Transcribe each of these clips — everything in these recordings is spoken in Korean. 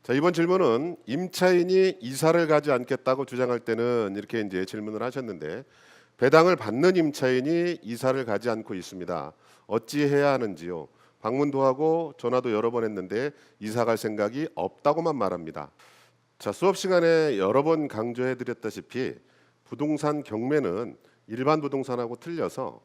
자, 이번 질문은 임차인이 이사를 가지 않겠다고 주장할 때는 이렇게 이제 질문을 하셨는데, 배당을 받는 임차인이 이사를 가지 않고 있습니다. 어찌해야 하는지요? 방문도 하고 전화도 여러 번 했는데 이사 갈 생각이 없다고만 말합니다. 자, 수업 시간에 여러 번 강조해 드렸다시피 부동산 경매는 일반 부동산하고 틀려서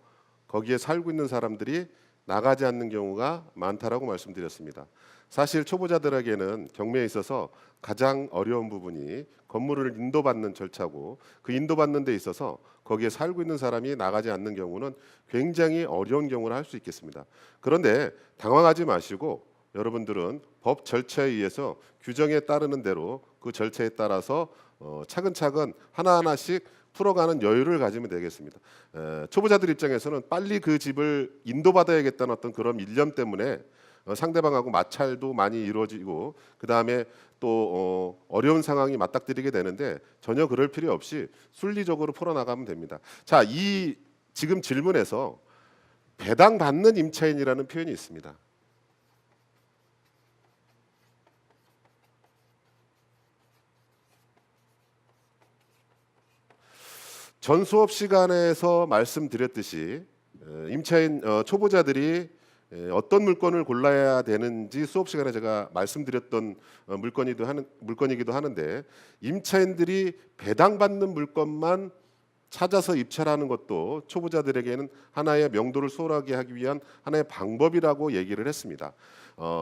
거기에 살고 있는 사람들이 나가지 않는 경우가 많다라고 말씀드렸습니다. 사실 초보자들에게는 경매에 있어서 가장 어려운 부분이 건물을 인도받는 절차고, 그 인도받는 데 있어서 거기에 살고 있는 사람이 나가지 않는 경우는 굉장히 어려운 경우를 할 수 있겠습니다. 그런데 당황하지 마시고 여러분들은 법 절차에 의해서 규정에 따르는 대로 그 절차에 따라서 차근차근 하나하나씩 풀어가는 여유를 가지면 되겠습니다. 초보자들 입장에서는 빨리 그 집을 인도받아야겠다는 어떤 그런 일념 때문에 상대방하고 마찰도 많이 이루어지고, 그 다음에 또 어려운 상황이 맞닥뜨리게 되는데 전혀 그럴 필요 없이 순리적으로 풀어나가면 됩니다. 자, 이 지금 질문에서 배당받는 임차인이라는 표현이 있습니다. 전 수업 시간에서 말씀드렸듯이 임차인 초보자들이 어떤 물건을 골라야 되는지 수업 시간에 제가 말씀드렸던 물건이기도 하는데, 임차인들이 배당받는 물건만 찾아서 입찰하는 것도 초보자들에게는 하나의 명도를 수월하게 하기 위한 하나의 방법이라고 얘기를 했습니다.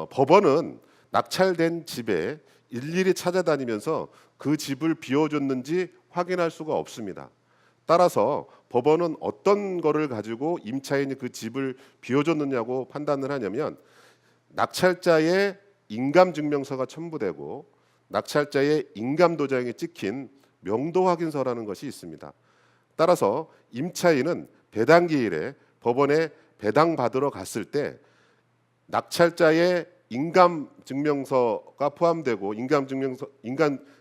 법원은 낙찰된 집에 일일이 찾아다니면서 그 집을 비워줬는지 확인할 수가 없습니다. 따라서 법원은 어떤 거를 가지고 임차인이 그 집을 비워줬느냐고 판단을 하냐면, 낙찰자의 인감증명서가 첨부되고 낙찰자의 인감도장이 찍힌 명도확인서라는 것이 있습니다. 따라서 임차인은 배당기일에 법원에 배당받으러 갔을 때 낙찰자의 인감증명서가 포함되고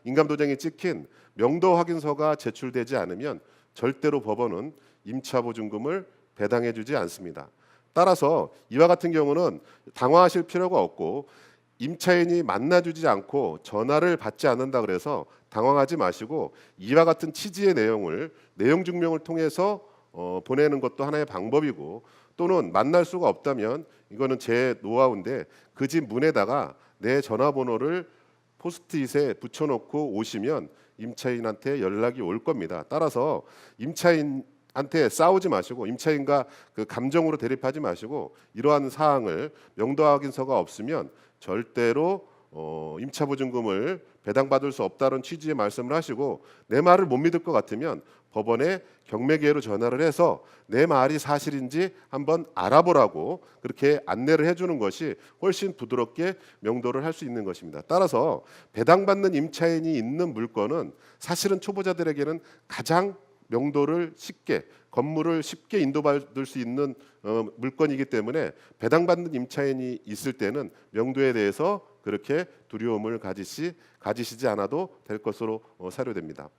인감도장이 찍힌 명도확인서가 제출되지 않으면 절대로 법원은 임차보증금을 배당해주지 않습니다. 따라서 이와 같은 경우는 당황하실 필요가 없고, 임차인이 만나주지 않고 전화를 받지 않는다 그래서 당황하지 마시고, 이와 같은 취지의 내용을 내용 증명을 통해서 보내는 것도 하나의 방법이고, 또는 만날 수가 없다면 이거는 제 노하우인데, 그 집 문에다가 내 전화번호를 포스트잇에 붙여놓고 오시면 임차인한테 연락이 올 겁니다. 따라서 임차인한테 싸우지 마시고, 임차인과 그 감정으로 대립하지 마시고, 이러한 사항을 명도확인서가 없으면 절대로 임차보증금을 배당받을 수 없다는 취지의 말씀을 하시고, 내 말을 못 믿을 것 같으면 법원에 경매기회로 전화를 해서 내 말이 사실인지 한번 알아보라고 그렇게 안내를 해주는 것이 훨씬 부드럽게 명도를 할 수 있는 것입니다. 따라서 배당받는 임차인이 있는 물건은 사실은 초보자들에게는 가장 명도를 쉽게, 건물을 쉽게 인도받을 수 있는 물건이기 때문에 배당받는 임차인이 있을 때는 명도에 대해서 그렇게 두려움을 가지시지 않아도 될 것으로 사료됩니다.